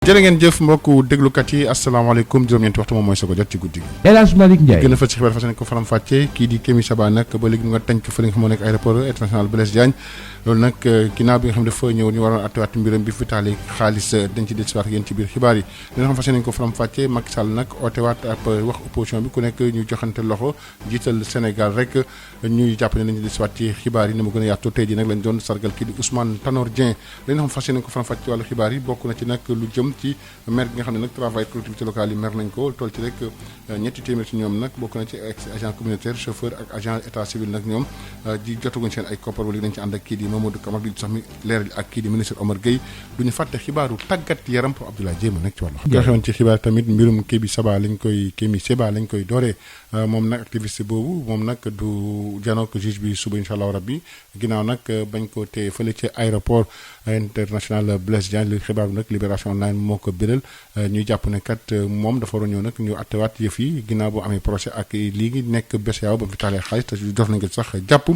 jërë ngeen jëf mbokku déglukat yi asalaamaaleykum juróom-ñeenti waxtu moom mooy soog a jot ci guddi gi. El Hadj Malick Ndiaye gën a fa ci xibaar fas yéene ko faram fàccee kii di Kémi Seba nag ba léegi ñu nga tënk fa li nga xam moo nekk aéroport international Blaise Diagne loolu nag ginnaaw bi nga xam ne dafa ñëw ñu waroon attewaat mbiram bi fi taali xaalis dañ ci dellusiwaat yéen ci biir xibaar yi li nga xam fas yéene ko faram fàccee Macky Sall nag ootewaat ab wax opposition bi ku nekk ñu joxante loxo jiital Sénégal rek ñuy jàpp ne nañu dellusiwaat ci xibaar yi ni mu gën a yaatu tey ji nag lañ doon sargal kii di Ousmane Tanor Dieng li nga xam fas yéene ko faram fàccee ci wàllu xibaar yi bokk na ci nag lu jëm ci maire bi nga xam ne nag travail collectivité locale yi mer nañ ko toll ci rek ñetti téeméer ci ñoom nag bokk na ci agent communautaire chauffeur ak agent état civil nag ñoom di jotaguñ seen ay koppar wala dañ ci ànd ak kii di Mamadou Camara di sax mi leeral ak kii di ministre Omar Gueye du ñu fàtte xibaaru tàggat yaram pour Abdoulaye Dieng nekk ci wàllu nga xewoon ci xibaar tamit mbirum Kémi Seba lañ koy dooree moom nag activiste boobu moom nag du janook juge bi suba incha allah rabbi ginnaaw nag bañ ko téye fële ci aéroport international Blaise Diagne li xibaar bi nag Libération Online moo ko biral ñuy jàpp ne kat moom dafa waroon ñëw nag ñu attewaat yëf yi ginnaaw boo amee procès ak léegi nekk BCEAO ba mu fi taalee xaalis te jox nañ ko sax jàpp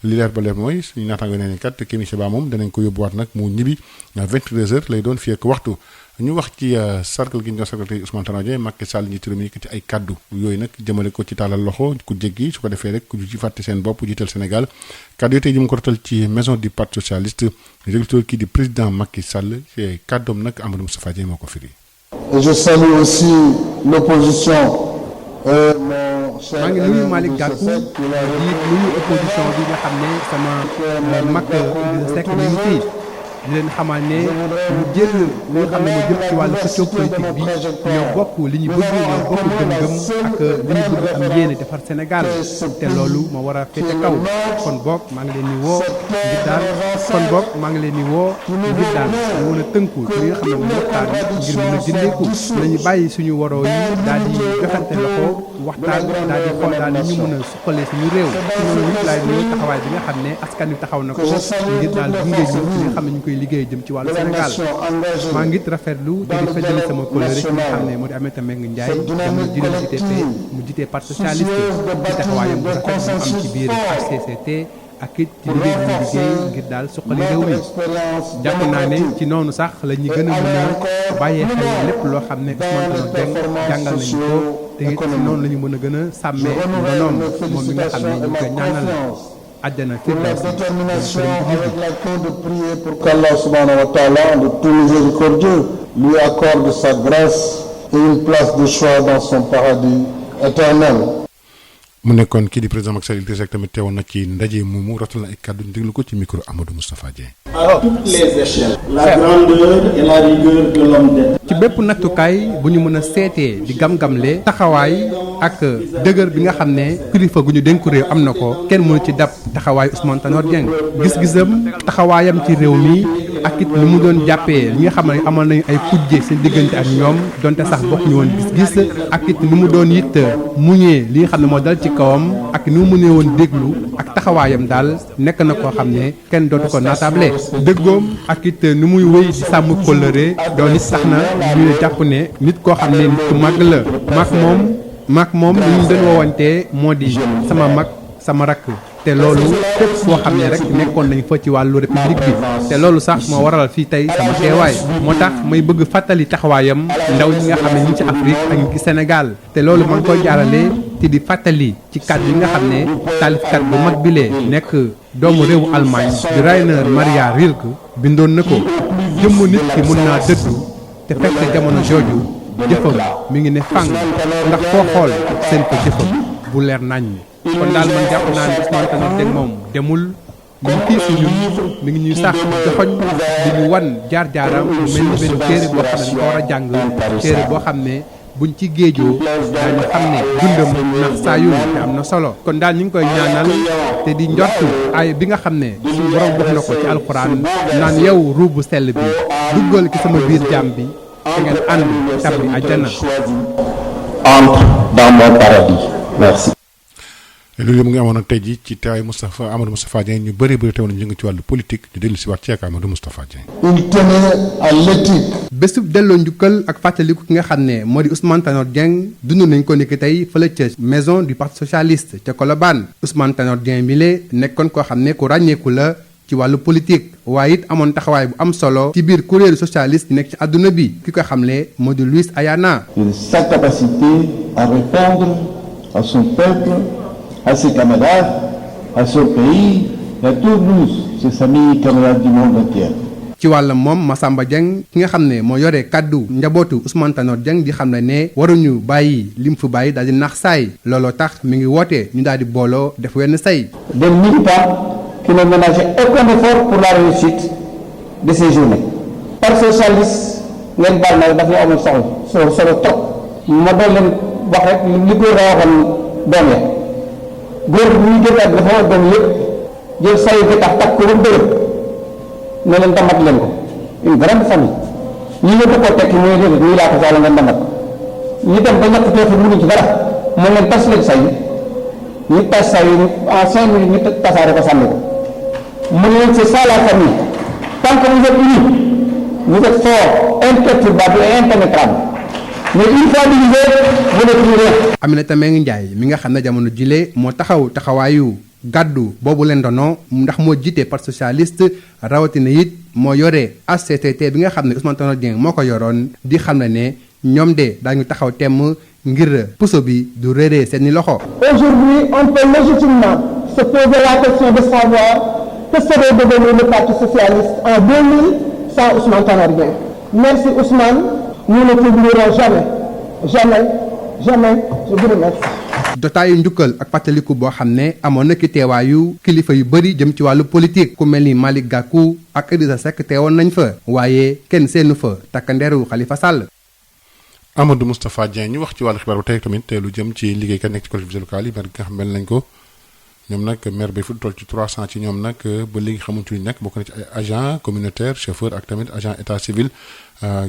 li leer ba leer mooy suñu naataango nee ne kat Kémi Seba moom danañ ko yóbbuwaat nag mu ñibbi 22h lay doon fii ak waxtu ñu wax ci sargal gi ñu doon sargal tey Ousmane Tanor Dieng Macky Sall ñi tërëm yëkkati ay kaddu yooyu nag jëmale ko ci tàllal loxo ku jéggi su ko defee rek ku ci fàtte seen bopp jiital Sénégal kaddu yi tey ji mu ko rotal ci maison du parti socialiste directeur kii di président Macky Sall kaddoom nag Amadou Moustapha Dieng moo ko firi. Et je salue aussi l'opposition. maa ngi nuyu Malick Gakou di nuyu opposition bi nga xam ne sama mag Idrissa Seck mi ngi fii di leen xamal ne ñu jël li nga xam ne moo jëm ci wàllu socio-politique bi ñoo bokk li ñu bëgg ñoo bokk gëm-gëm ak li ñu bëgg am yéene defar Sénégal te loolu moo war a féete kaw kon boog maa ngi leen di woo ngir daal maa ngi leen di woo ngir daal ñu mën a tënku ci li nga xam ne moom waxtaan ngir mën a dindeeku nañu bàyyi suñu waroo yi daal di joxante loxo waxtaan daal di xool daal ni ñu mën a suqalee suñu réew ci noonu nit laay nuyu taxawaay bi nga xam ne askan wi taxaw na ko ngir daal gunge ñu ci nga xam ne ñu koy liggéey jëm ci wàllu Sénégal maa ngi rafetlu te di fëjali sama kóllëre ki nga xam ne moo di Aminata Mbengue Ndiaye jamono ji mu jiite mu jiite parti socialiste ci taxawaayam bu rafet mu am ci biir HCCT ak it ci liggéey bi ñu liggéey ngir daal suqali réew mi jàpp naa ne ci noonu sax la ñu gën a mën a bàyyee xel lépp loo xam ne Ousmane Tanor Dieng jàngal nañu ko te it ci noonu la ñu mën a gën a sàmmee ndonoom moom mi nga xam ne ñu koy ñaanal àjjana Notre détermination avec laquelle de prier pour qu'Allah subhanahu wa ta'ala, le tout miséricordieux, lui accorde sa grâce et une place de choix dans son paradis éternel. mu nekkoon kii di président Macky Sall Idrissa Seck tamit teewoon na ci ndaje moomu ratal na ay kàddu ñu déglu ko ci micro Amadou Moustapha Dieng. à toutes les échelles. la grandeur et la rigueur de l'homme d'État. ci bépp nattukaay bu ñu mën a seetee di gam-gamle taxawaay ak dëgër bi nga xam ne kilifa gu ñu dénku réew am na ko kenn mënu ci dab taxawaay Ousmane Tanor Dieng gis-gisam taxawaayam ci réew mi ak it li mu doon jàppee li nga xam ne amoon nañu ay kujje seen diggante ak ñoom donte sax bokk ñu woon gis-gis ak it ni mu doon it muñee li nga xam ne moo dal ci kawam ak ni mu mënee woon déglu ak taxawaayam daal nekk na koo xam ne kenn dootu ko naatable dëggoom ak it ni muy wéy di sàmm kóllëre doon it sax na ñu jàpp ne nit koo xam ne nit ku mag la maak moom li ñu doon woowantee moo di sama mag sama rakk te loolu fépp foo xam ne rek nekkoon nañ fa ci wàllu république bi te loolu sax moo waral fii tey sama teewaay moo tax may bëgg fàttali taxawaayam ndaw ñi nga xam ne ñi ci Afrique ak ñi ci Sénégal te loolu ma ngi koy jaarale te di fàttali ci kàddu yi nga xam ne taalifkat bu mag bilee nekk doomu réewu Allemagne di Rainer Maria Rilke bindoon na ko jëmm nit ki mun naa dëddu te fekk jamono jooju jëfam mi ngi ne fàng ndax foo xool seen ko jëfam bu leer nañ kon daal man jàpp naa ne Ousmane Tanor Dieng moom demul mi ngi fii si ñun mi ngi ñuy sax joxoñ di ñu wan jaar-jaaram mu mel ni benn téere boo xam ne dañ ko war a jàng téere boo xam ne buñ ci géejoo daañu xam ne dundam ndax saa yu te am na solo kon daal ñu ngi koy ñaanal te di njortu ay bi nga xam ne suñu borom wax na ko ci alxuraan naan yow ruub bu sell bi duggal ci sama biir jaam bi te ngeen ànd tabbi àjjana. Entre dans mon paradis. Merci. loolu mu ngi amoon nag tey jii ci teewaay Amadou Moustapha Dieng ñu bëri teew nañu ngi ci wàllu politique ñu dellu si waat ci ak Amadou Moustapha Dieng. Il tenait à l'éthique. bésub delloo njukkal ak fàttaliku ki nga xam ne moo di Ousmane Tanor Dieng dund nañ ko nekk tey fële ca maison du parti socialiste ca Colobane Ousmane Tanor Dieng mi le nekkoon koo xam ne ku ràññeeku la ci wàllu politique waaye it amoon taxawaay bu am solo ci biir kuréelu socialiste yi nekk ci àdduna bi ki ko xamle moo di Luis Ayana. Sa capacité à répondre à son peuple, à ses camarades, à son pays, à tous nous, ses amis camarades du monde entier. ci wàllam moom Massamba Dieng ki nga xam ne moo yore kàddu njabootu Ousmane Tanor Dieng di xam ne waruñu bàyyi lim fi bàyyi daal di nax saay looloo tax mi ngi woote ñu daal di booloo def wenn say. Des militants qui ne ménageaient aucun effort pour la réussite de ces journées. Parti socialiste ngeen baal na daf ñu amul solo trop ma doon leen wax rek li góor a waxoon doom ya góor bu ñu jël ak dafa war doom yëpp jël sayu bi tax takk ko ba mu dëgër ne leen damat leen ko une grande famille ñi nga bëgg koo tekki mooy déedéet ñii laa ko soxla ngeen damat ñi dem ba ñett teefu mënuñ ci dara mu leen tas leen say ñu tas say en 5 minutes ñu tasaare ko sànni ko mu leen c'est ça la famille tant que vous êtes unis vous êtes forts imperturbables et impénétrables mais une fois divisés vous n'êtes plus rien. Aminata Mbengue Ndiaye mi nga xam ne jamono jile moo taxawaayu gàddu boobu leen dono ndax moo jiite parti socialiste rawatina it moo yore HCCT bi nga xam ne Ousmane Tanor Dieng moo ko yoroon di xam ne ñoom de daañu taxaw temm ngir puso bi du réeree seeni loxo. Aujourd'hui, on peut légitimement se poser la question de savoir que serait devenu le parti socialiste en 2000 sans Ousmane Tanor Dieng. Merci Ousmane, nous ne t'oublierons jamais, jamais, jamais. Je vous remercie. jotaayu njukkal ak fàttaliku boo xam ne amoon na ki teewaayu kilifa yu bëri jëm ci wàllu politique ku mel ni Malick Gakou ak Idrissa Seck teewoon nañ fa waaye kenn seenu fa takkandeeru Khalifa Sall. Amadou Moustapha Dieng ñu wax ci wàllu xibaar ba tey tamit lu jëm ci liggéeykat nekk ci collectivités locales yi maire gi nga xam mel nañ ko ñoom nag maire bi fu toll ci 300 ci ñoom nag ba léegi xamuñu ci nekk bokk na ci ay agent communautaire chauffeur ak tamit agent état civil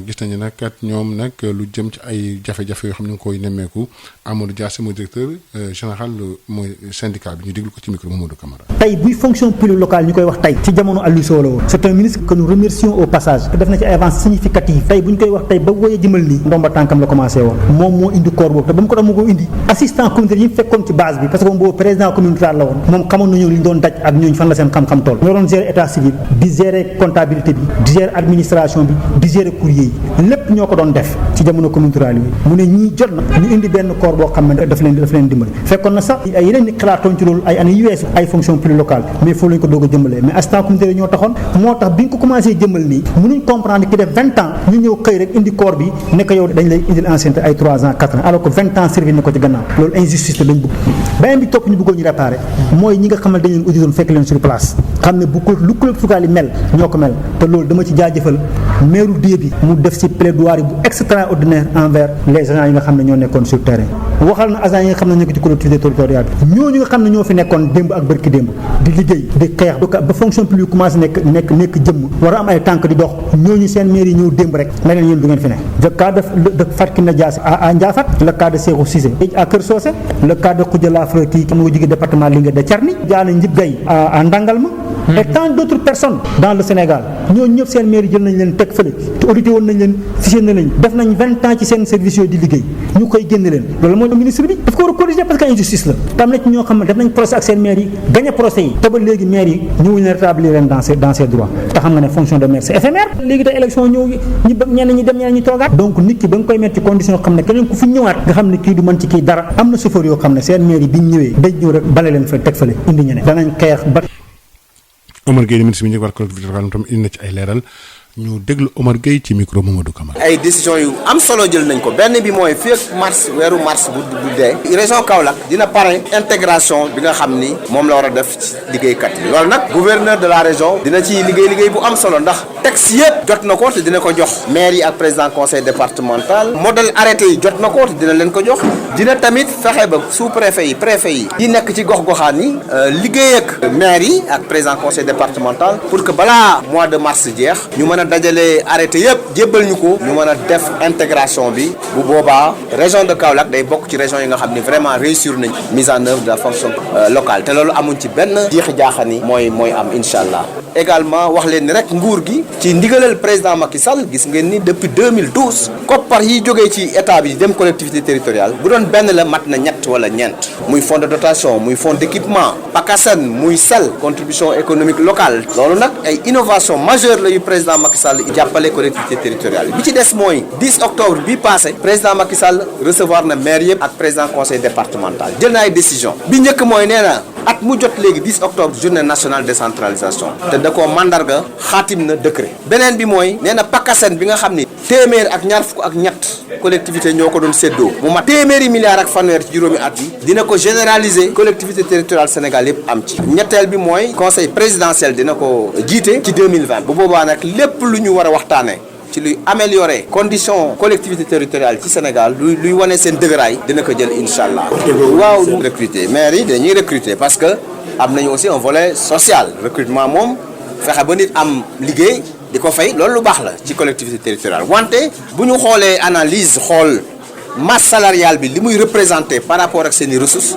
gis nañu nag kat ñoom nag lu jëm ci ay jafe-jafe yoo xam ne ñu ngi koy nemmeeku Amadou Diassé mooy directeur général mooy syndicat bi ñu déglu ko ci micro Mamadou Camara. tey buy fonction publique locale ñu koy wax tey ci jamono Aliou Sow la woon c'est un ministre que nous remercions au passage def na ci ay avancées significatives tey bu ñu koy wax tey ba woyee jëmal nii ndomba tànkam la commencé woon moom moo indi corps boobu te ba mu ko tax mu ko indi assistant communautaire yi fekkoon ci base bi parce que moom boobu président communautaire la woon moom xamoon nañu li ñu doon daj ak ñooñu fan la seen xam-xam toll ñoo doon gérer état civil di gérer comptabilité bi di gérer administration bi di gérer courrier yi lépp ñoo ko doon def ci jamono communautaire yi mu ne ñii jot na ñu indi benn corps boo xam ne daf leen dimbali fekkoon na sax ay yeneen ni xalaatoon ci loolu ay année yu weesu ay fonction plus locale mais foofu lañu ko doog a jëmbalee mais assistant communautaire ñoo taxoon moo tax bi ñu ko commencé jëmbal nii mënuñ comprendre ki def 20 ans ñu ñëw xëy rek indi corps bi nekk yow dañ lay indil ancienneté ay 3 ans 4 ans alors que 20 ans servi na ko ci gannaaw loolu injustice la lañ bëgg beneen bi topp ñu bëggoon ñu réparé mooy ñi nga xamal dañ leen auditoon fekk leen sur place xam ne bu ko lu collectivité locale yi mel ñoo ko mel te loolu dama ci jaajëfal maire Dié bi mu def ci plaidoirie bu extraordinaire envers les agents yi nga xam ne ñoo nekkoon sur terrain waxal na agents yi nga xam ne ñoo ko ci collectivité territoriale bi ñooñu nga xam ne ñoo fi nekkoon démb ak bërki démb di liggéey di xeex ba fonction publique commencé nekk jëmm war a am ay tànk di dox ñooñu seen maire yi ñëw démb rek la leen yéen du ngeen fi ne le cas de Fatkina Diassé à Ndiafate le cas de Cheikhou Cissé à Kër Socé le cas de Khoudia Fleur kii mu ngi jóge département Linguère de Thiarny Diané Njib Gaye à Ndangalma et tant d'autres personnes dans le Sénégal ñooñu ñëpp seen maire yi jël nañ leen teg fële te audité woon nañ leen fiché na leen def nañ 20 ans ci seen service yooyu di liggéey ñu koy génne leen loolu mooy ministre bi daf ko war a corriger parce que injustice la te am na ci ñoo xam ne def nañ procès ak seen maire yi gagné procès yi te ba léegi maire yi ñëwuñu leen rétablir leen dans ses droits te xam nga ne fonction de maire c'est éphémère léegi te élection ñëw ñi ba ñenn ñi dem ñeneen ñi toogaat donc nit ki ba nga koy mettre ci condition yoo xam ne keneen ku fi ñëwaat nga xam ne kii du mën ci kii dara am na chauffeur yoo xam ne seen maire yi biñ ñëwee dañ ñëw rek bale leen fa teg fële indi ñeneen danañ xeex ba Omar Gueye ministre bi ñu war collectivité locale tam indi na ci ay leeral ñu déglu Omar Gueye ci micro Mamadou Camara. ay décisions yu am solo jël nañ ko benn bi mooy fii ak mars weeru mars bu dee région Kaolack dina pare intégration bi nga xam ni moom la war a def ci liggéeykat yi loolu nag gouverneur de la région dina ci liggéey bu am solo ndax texte yëpp jot na ko te dina ko jox maire yi ak président conseil départemental modèle arrêté yi jot na ko te dina leen ko jox dina tamit fexe ba sous préfet yi préfet yi nekk ci gox-goxaan yi liggéey ak maire yi ak président conseil départemental pour que balaa mois de mars jeex ñu mën a dajale arrêté yëpp jébbal ñu ko ñu mën a def intégration bi bu boobaa région de Kaolack day bokk ci région yi nga xam ni vraiment réussir nañ mise en œuvre de la fonction locale te loolu amuñ ci benn jiixi jaaxani mooy am incha allah. également wax leen ni rek nguur gi ci ndigalal président Macky Sall gis ngeen ni depuis 2012 koppar yi jógee ci état bi dem collectivité territoriale bu doon benn la mat na ñett wala ñeent muy fonds de dotation muy fonds d'équipement PACASEN muy SEL contribution économique locale loolu nag ay innovation majeure la yu président Macky Sall jàppale collectivité territoriale bi ci des mooy 10 octobre bi passé président Macky Sall recevoir na maire yëpp ak président conseil départemental jël na ay décision bi njëkk mooy nee na at mu jot léegi 10 octobre journée nationale décentralisation te da koo mandarga xaatim na décret beneen bi mooy nee na PACASEN bi nga xam ni téeméer ak ñaar fukk ak ñett collectivité ñoo ko doon séddoo mu mat téeméeri milliards ak fanweer ci juróomi at yi dina ko généraliser collectivité territoriale Sénégal yëpp am ci ñetteel bi mooy conseil présidentiel dina ko jiite ci 2020 bu boobaa nag lépp lu ñu war a waxtaanee ci luy améliorer condition collectivité territoriale ci Sénégal luy wane seen dëgëraay dina ko jël incha allah. waaw recruter maire yi dañuy recruter parce que am nañu aussi un volet social recrutement moom fexe ba nit am liggéey di ko fay loolu lu baax la ci collectivité territoriale wante bu ñu xoolee analyse xool masse salariale bi li muy représenter par rapport ak seen i ressources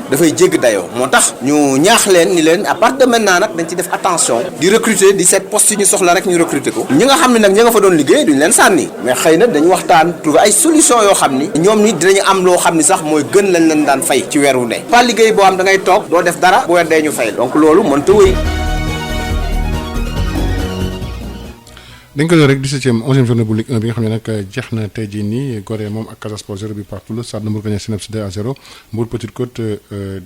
dafay jégg dayoo moo tax ñu ñaax leen ni leen à partir de maintenant nag dañ ci def attention di recruter di seet poste yi ñu soxla rek ñu recruter ko ñi nga xam ne nag ñi nga fa doon liggéey duñ leen sànni mais xëy na dañu waxtaan trouver ay solution yoo xam ni ñoom ni dinañu am loo xam ni sax mooy gën lañ leen daan fay ci weer wu ne pas liggéey boo xam da ngay toog doo def dara bu weer dee ñu fay donc loolu mënta wéy. dañ ko doon rek 11e journée bu Ligue 1 bi nga xam ne nag jeex na tey jii nii Gorée moom ak Casa Sport 0 bi partout la Stade Mbour gagné Cneps 2-0 Mbour Petite Côte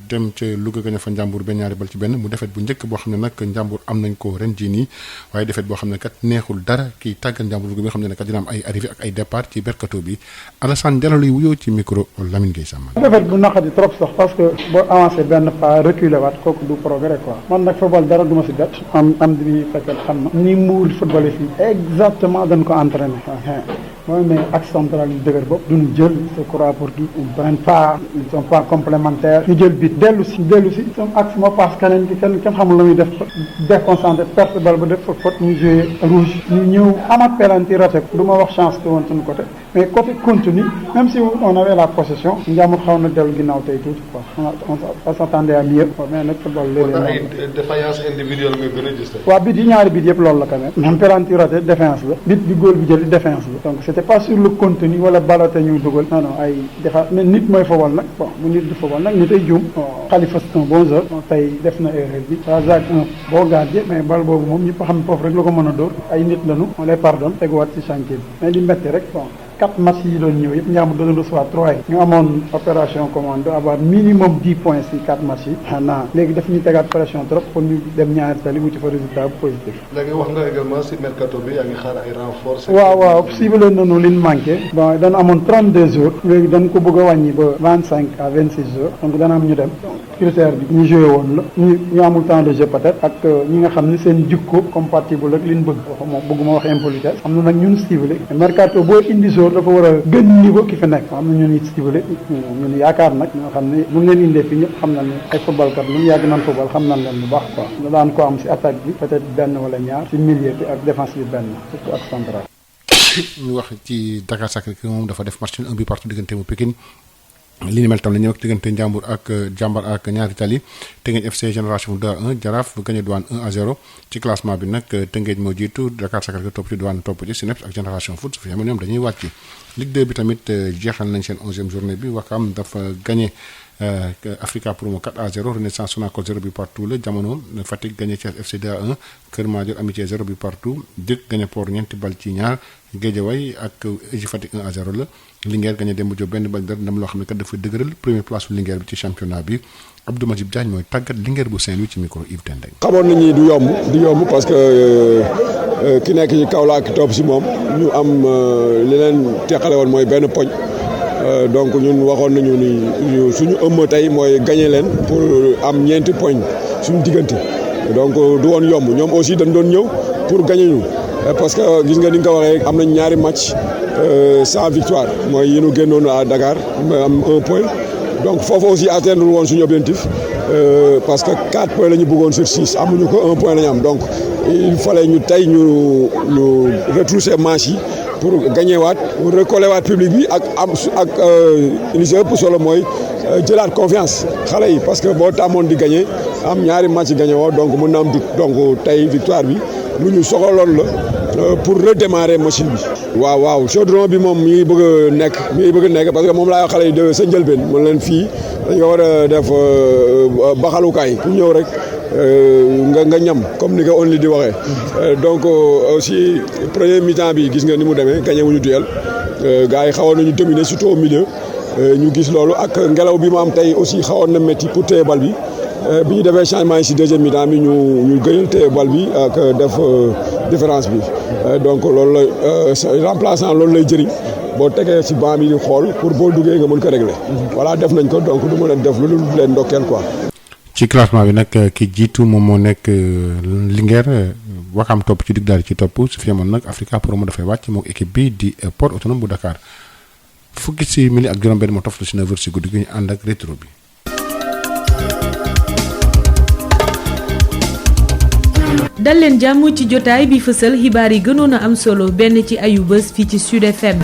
dem ca Louga gagné fa Ndiambour benn ñaari bal ci benn mu defet bu njëkk boo xam ne nag Ndiambour am nañ ko ren jii nii waaye defet boo xam ne kat neexul dara kii tàggat Ndiambour bi nga xam ne kat dina am ay arrivé ak ay départ ci mercato bi Alassane Diallo luy wuyoo ci micro Lamine Gueye Samba. defet bu naqadi trop sax parce que boo avancé benn pas reculé waat kooku du progrès quoi man nag football dara du ma si bett am di fekkal xam na ni Mbour football fii exactement dañ ko entraîné mooy mais axe central yu dëgër bopp duñu jël je crois pour qui ils prennent pas ils sont pas complémentaires ñu jël bit dellu si sama axe moo passe keneen ki kenn xamul la muy def déconcentré perte bal ba def fa faute ñu joué rouge ñu ñëw amaat penalty raté du ma wax chance te woon suñu côté mais côté contenu même si on avait la possession Ndiambour xaw na dellu ginnaaw tey tuuti quoi on s'attendait à mieux mais nag football léeg-léeg défaillance individuelle nga gën a gis waaw bit yi ñaari bit yëpp loolu la quand même même penalty raté défense la bit bi góol bi jël défense la donc c'était pas sur le contenu wala balote ñu dugal non ay defa mais nit mooy football nag bon bu nit du football nag nit ay juum Khalifa c'est un bon joueur tey def na erreur bi Razak un bon gardien mais bal boobu moom ñëpp xam foofu rek la ko mën a dóor ay nit lañu on les pardonne teguwaat ci chantier bi mais di metti rek bon 4 matchs yi doon ñëw yëpp Ndiambour doon recevoir 3 yi ñu amoon opération commande avoir minimum 10 points ci 4 matchs yi xanaa léegi daf ñuy tegaat pression trop pour ñu dem ñaari tali wuti fa résultat bu positif. léegi wax nga également ci mercato bi yaa ngi xaar ay renforts. waaw ciblé nañu li ñu manqué bon dana amoon 32 jours léegi dañ ko bëgg a wàññi ba 25 à 26 jours donc dana am ñu dem critère bi ñu joué woon la ñu amul temps de jeu peut-être ak ñi nga xam ni seen jikko compatible ak li ñu bëgg moom bëgguma wax impolitesse am na nag ñun ciblé mercato boo indi dafa war a gën niveau ki fi nekk am na ñun it ciblé ñun yaakaar nag ñoo xam ne bu leen indee fii ñëpp xam nañ ne ay football kat ñun yàgg nañ football xam nañ leen bu baax quoi nga daan ko am ci attaque bi peut-être benn wala ñaar ci milieu bi ak défense bi benn surtout ak central. ñu wax ci Dakar Sacré-Cœur moom dafa def match un but partout diggante mu Pikine li ni mel tam la ñëw ak diggante Ndiambour ak Jambar ak ñaari tali Teungueth FC Génération 2-1 Jaraaf bu gagné Douane 1-0 ci classement bi nag Teungueth moo jiitu Dakar Sacré-Cœur topp ci Douane topp ci Cneps ak Génération Foot su fi amee ñoom dañuy wàcc Ligue 2 bi tamit jeexal nañ seen 11e journée bi Wakam dafa gagné Africa Promo 4-0 Renaissance Sonacos 0 but partout la Jamono Fatick gagné Thiès FC 2-1 Kër Madior Amitié 0 but partout Duc gagné Port ñeenti bal ci ñaar Guédiawaye ak EJ Fatick 1-0 la Linguère gagné Demba Diop benn bal dara ndam loo xam ne kat dafa dëgëral première place bu Linguère bi ci championnat bi Abdou Majib Diagne mooy tàggat Linguère bu Saint-Louis ci micro Yves Tendeng. xamoon nañu du yomb parce que ki nekk ci Kaolack topp si moom ñu am li leen teqale woon mooy benn poñ donc ñun waxoon nañu ni suñu ëmm tey mooy gagné leen pour am ñeenti poñ suñu diggante donc du woon yomb ñoom aussi dañ doon ñëw pour gagné ñu parce que gis nga ni nga ko waxee am nañ ñaari match sans victoire mooy yi ñu génnoon à Dakar am 1 point donc foofu aussi atteindre woon suñu objectif parce que 4 points la ñu bëggoon sur 6 amuñu ko 1 point la ñu am donc il fallait ñu tey ñu retrousser manches yi pour gagner waat pour recoller waat public bi ak li ci ëpp solo mooy jëlaat confiance xale yi parce que boo tàmmoon di gagner am ñaari match gagné woo donc mën na am donc tey victoire bi lu ñu soxaloon la pour redémarrer machine bi. waaw chaudron bi moom mi ngi bëgg a nekk parce que moom laa wax xale yi de sa njëlbeen mën leen fii dañ ko war a def baxalukaay ku ñëw rek nga ñam comme ni ko on li di waxee. donc aussi premier mi-temps bi gis nga ni mu demee gagné wuñu duel gars yi xawoon nañu dominer surtout au milieu ñu gis loolu ak ngelaw bi mu am tey aussi xawoon na métti pour téye bal bi. bi ñu defee changement yi ci deuxième mi-temps bi ñu gënal téye bal bi ak def différence bi donc loolu la remplaçant loolu lay jëriñ boo tegee ci banc bi di xool pour boo duggee nga mën ko régler. voilà def nañ ko donc du mën a def lu dul leen ndokkeel quoi. ci classement bi nag ki jiitu moom moo nekk Linguère Wakam topp ci digg daal ci topp su fi yemoon nag Africa Pro dafay wàcc moom équipe bi di Port Autonome bu Dakar fukki simili ak juróom-benn moo topp ci 9h ci guddi gi ñu ànd ak rétro bi. dal leen jàmm ci jotaay bi fësal xibaar yi gënoon a am solo benn ci ayu bés fii ci Sud FM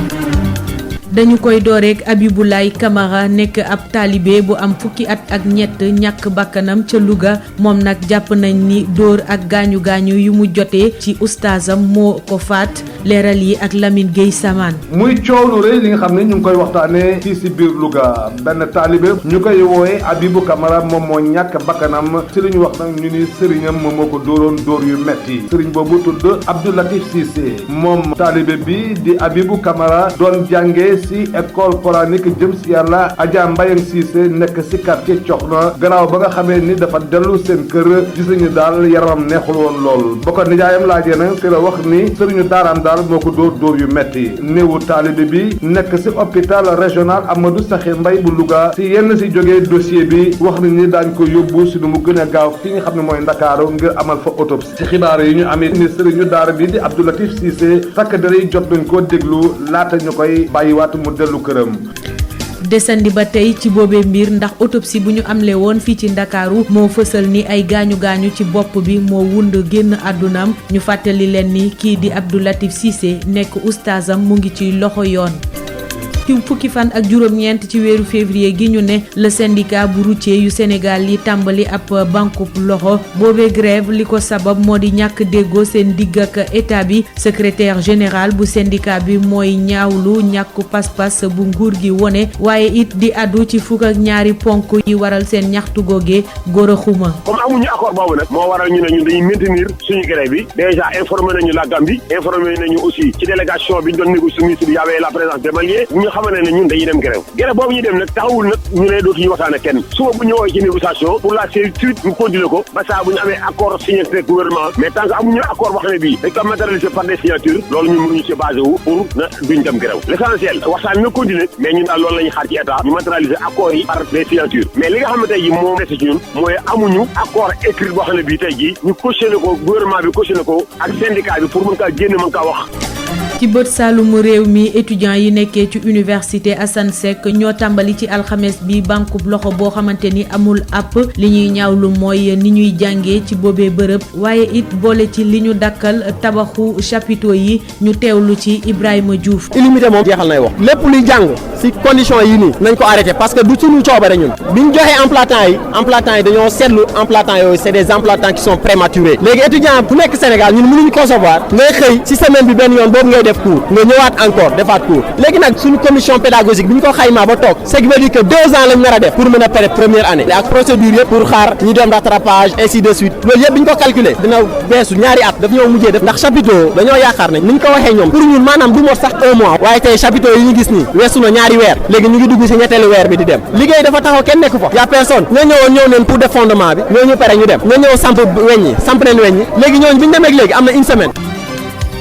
dañu koy dooreek Abiboulaye Camara nekk ab taalibe bu am fukki at ak ñett ñàkk bakkanam ca Louga moom nag jàpp nañ ni dóor ak gaañu-gaañu yu mu jotee ci ustaasam moo ko faat leeral yi ak Lamine Gueye Samane muy coow lu rëy li nga xam ne ñu ngi koy waxtaanee fii si biir Louga benn taalibe ñu koy woowe Abibou Camara moom moo ñàkk bakkanam si li ñu wax nag ñu ni sëriñam moom moo ko dóoroon dóor yu metti sëriñ boobu tudd Abdou Latif Cissé moom taalibe bi di Abibou Camara doon jàngee ci école coranique jëm ci yàlla Adja Mbayang Cissé nekk ci quartier Coxna gannaaw ba nga xamee ni dafa dellu seen kër gis nañu daal yaramam neexul woon lool ba ko nijaayam laajee nag ci la wax ni sëriñu daaraam daal moo ko dóor yu metti néewu taalibe bi nekk ci hôpital régional Amadou Sakhir Mbaye bu Louga ci yenn ci jógee dossier bi wax nañ ni daañ ko yóbbu ci nu mu gën a gaaw fi nga xam ne mooy Ndakaaru ngir amal fa autopsie ci xibaar yi ñu amee ni sëriñu daara bi di Abdou Latif Cissé takk der yi jot nañ koo déglu laata ñu koy bàyyiwaat mu dellu këram. desandi ba tey ci boobee mbir ndax autopsie bu ñu amle woon fii ci Ndakaaru moo fësal ni ay gaañu-gaañu ci bopp bi moo wund génn àddunaam ñu fàttali leen ni kii di Abdou Latif Cissé nekk ustaasam mu ngi ci loxo yoon. ci fukki fan ak juróom-ñeent ci weeru février gi ñu ne le syndicat bu routier yu Sénégal yi tàmbali ab banque loxo boobee grève li ko sabab moo di ñàkk déggoo seen digg ak état bi secrétaire général bu syndicat bi mooy ñaawlu ñàkku pas-pas bu nguur gi wone waaye it di addu ci fukk ak ñaari ponk yi waral seen ñaxtu googee Gora Xuma comme amuñu accord boobu nag moo waral ñu ne ñun dañuy maintenir suñu grève bi déjà informé nañu la Gambie informé nañu aussi ci délégation bi ñu doon négocier ministre bi y avait la présence des Maliens xamane ne ñun dañuy dem grève boobu ñuy dem nag taxawul nag ñu ne dootuñu waxtaan ak kenn suba bu ñu woowee ci négociation pour la suite ñu continuer ko ba saa bu ñu amee accord signé avec gouvernement mais tant que amuñu accord boo xam ne bii dañ ko matérialisé par des signatures loolu ñun mënuñu ci basé wu pour na duñ dem grève l'essentiel waxtaan na continuer mais ñun daal loolu la ñuy xaar ci état ñu matérialiser accords yi par des signatures mais li nga xam ne tey ji moo nekk ci ñun mooy amuñu accord écrit boo xam ne bii tey ji ñu cautionné ko gouvernement bi cautionné ko ak syndicat bi pour mën kaa génne mën kaa wax. ci bët saalumu réew mi étudiants yi nekkee ci université Assane Seck ñoo tàmbali ci alxames bi banque loxo boo xamante ni amul app li ñuy ñaawlu mooy ni ñuy jàngee ci boobee bërëb waaye it boole ci li ñu dakkal tabaxu chapiteaux yi ñu teewlu ci Ibrahima Diouf. illimité moom jeexal nay wax lépp luy jàng ci condition yi nii nañ ko arrêté parce que du suñu coobare ñun bi ñu joxee emplâtant yi dañoo seetlu emplâtant yooyu c'est des emplâtants qui sont prématurés léegi étudiant bu nekk Sénégal ñun mënuñu concevoir ngay xëy ci semaine bi benn yoon boobu ngay def cours nga ñëwaat encore defaat cours léegi nag suñu commission pédagogique bi ñu ko xaymaa ba toog ce qui veut dire que 2 ans lañ nar a def pour mën a pare première année ak procédure yëpp pour xaar ñu dem rattrapage ainsi de suite loolu yëpp bi ñu ko calculer dina beesu ñaari at daf ñoo mujjee def ndax chapiteau dañoo yaakaar ne ni ñu ko waxee ñoom pour ñun maanaam du mot sax 1 mois waaye tey chapiteau yi ñu gis nii weesu na ñaari weer léegi ñu ngi dugg ci ñetteelu weer bi di dem liggéey dafa taxaw kenn nekk fa y a personne ñoo ñëwoon ñëw neen pour def fondement bi ñoo ñu pare ñu dem ñoo ñëw samp weñ ñi samp neen weñ ñi léegi ñooñu bi ñu demee léegi am na une semaine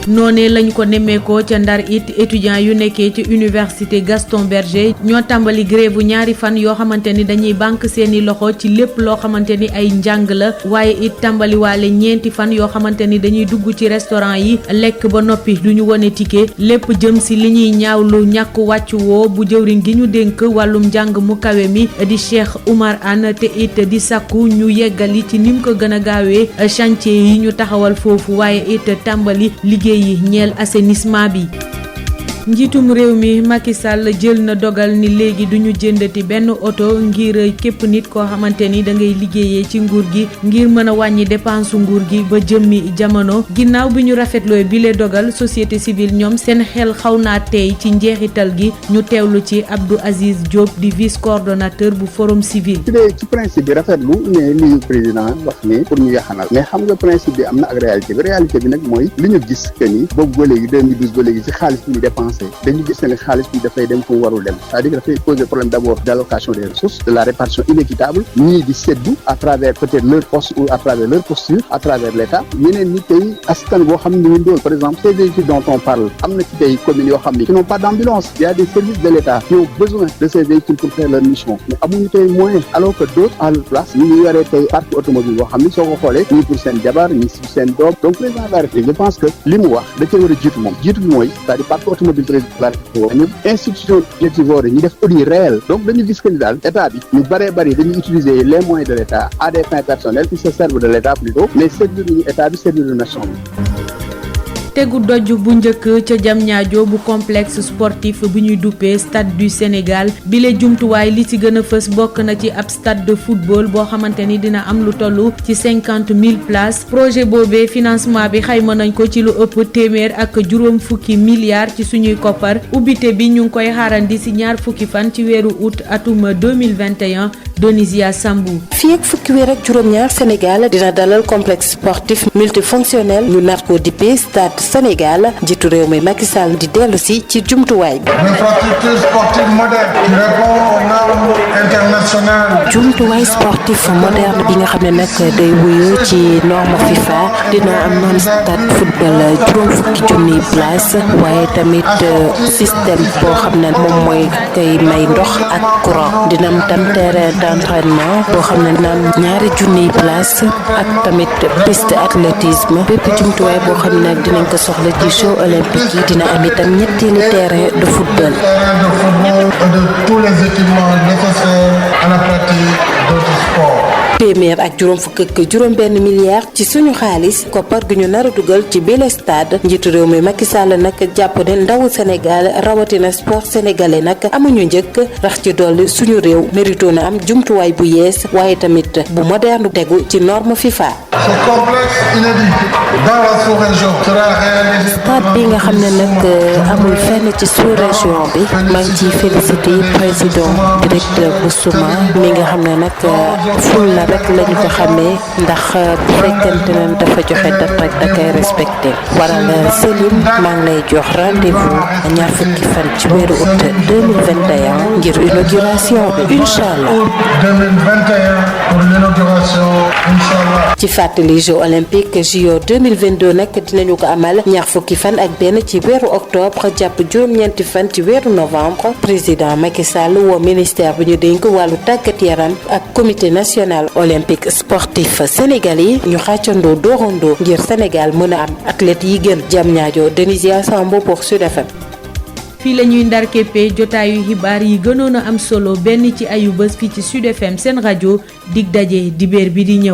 noonee lañ ko nemmeekoo ca Ndar it étudiants yu nekkee ci université Gaston Berger ñoo tàmbali grève bu ñaari fan yoo xamante ni dañuy banque seeni loxo ci lépp loo xamante ni ay njàng la waaye it tàmbaliwaale ñeenti fan yoo xamante ni dañuy dugg ci restaurant yi lekk ba noppi duñu wone ticket lépp jëm si li ñuy ñaawlu ñàkk wàccu woo bu jëwriñ gi ñu dénk wàllum njàng mu kawe mi di Cheikh Oumar Anne te it di sàkku ñu yeggali ci nim ko gën a gaawee chantier yi ñu taxawal foofu waaye it tàmbali liggéey yi ñeel assainissement bi. njiitum réew mi Macky Sall jël na dogal ni léegi duñu jëndati benn oto ngir képp nit koo xamante ni da ngay liggéeyee ci nguur gi ngir mën a wàññi dépense nguur gi ba jëmmi jamono ginnaaw bi ñu rafetlooy bile dogal société civile ñoom seen xel xaw naa tey ci njeexital gi ñu teewlu ci Abdou Aziz Diop di vice coordonnateur bu forum civil. ci principe bi rafetlu ne li président wax ni pour ñu yaxanal mais xam nga principe bi am na ak réalité bi nag mooy li ñu gis que ni boobu ba léegi 2012 ba léegi ci xaalis bi ñu dépense dañu gis ne xaalis bi dafay dem fu mu warul dem c'est-à-dire dafay poser problème d'abord d'allocation des ressources de la répartition inéquitable ñii di seddu à travers peut-être leur poste ou à travers leur posture à travers l'État ñeneen ñi tey askan boo xam ne ñu ndóol par exemple ces véhicules dont on parle am na ci tey communes yoo xam ne qui n'ont pas d'ambulance il y a des services de l'État qui ont besoin de ces véhicules pour faire leur mission mais amuñu tey moyen alors que d'autres à leur place ñu ngi yoree tey parc automobile boo xam ni soo ko xoolee ñii pour seen jabar ñii pour seen doom donc président de la République je pense que li mu wax da cee war a jiitu moom jiitu bi mooy c'est-à-dire parc automobile ñu institution énergivore ñu def audit réel donc dañu gis que ni daal état bi ñu bëree bëri dañuy utiliser les moyens de l'état à des fins personnelles qui se servent de l'état plutôt mais servir ñu état bi servir de nation bi. tegu doj bu njëkk ca Diamniadio bu complexe sportif bu ñuy duppee stade du Sénégal bile jumtuwaay li ci gën a fës bokk na ci ab stade de football boo xamante ni dina am lu toll ci 50,000 places projet boobee financement bi xayma nañ ko ci lu ëpp téeméer ak juróom fukki milliards ci suñuy koppar ubbite bi ñu ngi koy xaarandi ci ñaar fukki fan ci weeru août atum 2021 Donisia Sambou. fii ak fukki weer ak juróom-ñaar Sénégal dina dalal complexe sportif multifonctionnel ñu nar ko dippee stade Sénégal njiitu réew mi Macky Sall di dellu si ci jumtuwaay bi. Infrastructure sportive moderne qui répond aux normes internationales. jumtuwaay sportif moderne bi nga xam ne nag day wuyu ci norme FIFA dina am noon stade football juróom fukki junniy place waaye tamit système boo xam ne moom mooy kay may ndox ak courant dina am tam terrain d'entraînement boo xam ne dina am ñaari junniy place ak tamit piste athlétisme bépp jumtuwaay boo xam ne dinañ ko soxla ci Jeux olympiques yi dina am itam ñetteelu terrain de football. De tous les équipements nécessaires à la pratique d'autres sports. téeméer ak juróom fukk ak juróom benn milliard ci suñu xaalis koppar gi ñu nar a dugal ci bile stade njiitu réew mi Macky Sall nag jàpp ne ndawu Sénégal rawatina sport sénégalais nag amuñu njëkk rax ci dolli suñu réew mérito na am jumtuwaay bu yees waaye tamit bu moderne tegu ci norme FIFA. Ce complexe inédit dans la sous-région sera réalisé. stade bi nga xam ne nag amul fenn ci sous-région bi maa ngi ciy félicité président directeur bu SUMA mi nga xam ne nag ful la rek lañu ko xamee ndax bu fekkente ne dafa joxe date rek da koy respecté waral Céline maa ngi lay jox rendez-vous ñaar fukki fan ci weeru août 2021 ngir inauguration bi incha allah. 2021 pour l'inauguration incha allah. ci fàttali Jeux olympiques JO 2022 nag dinañu ko amal ñaar fukki fan ak benn ci weeru octobre jàpp juróom-ñeenti fan ci weeru novembre président Macky Sall woo ministère bi ñu dénk wàllu tàggat yaram ak comité national olympique sportif sénégalais ñu xàccandoo doorandoo ngir Sénégal mën a am athlètes yi gën Diamniadio Denisia Sambo pour Sud FM. fii la ñuy ndar képpee jotaayu xibaar yi gënoon a am solo benn ci ayu bés fii ci Sud FM seen rajo dig daje dibéer bi di ñëw.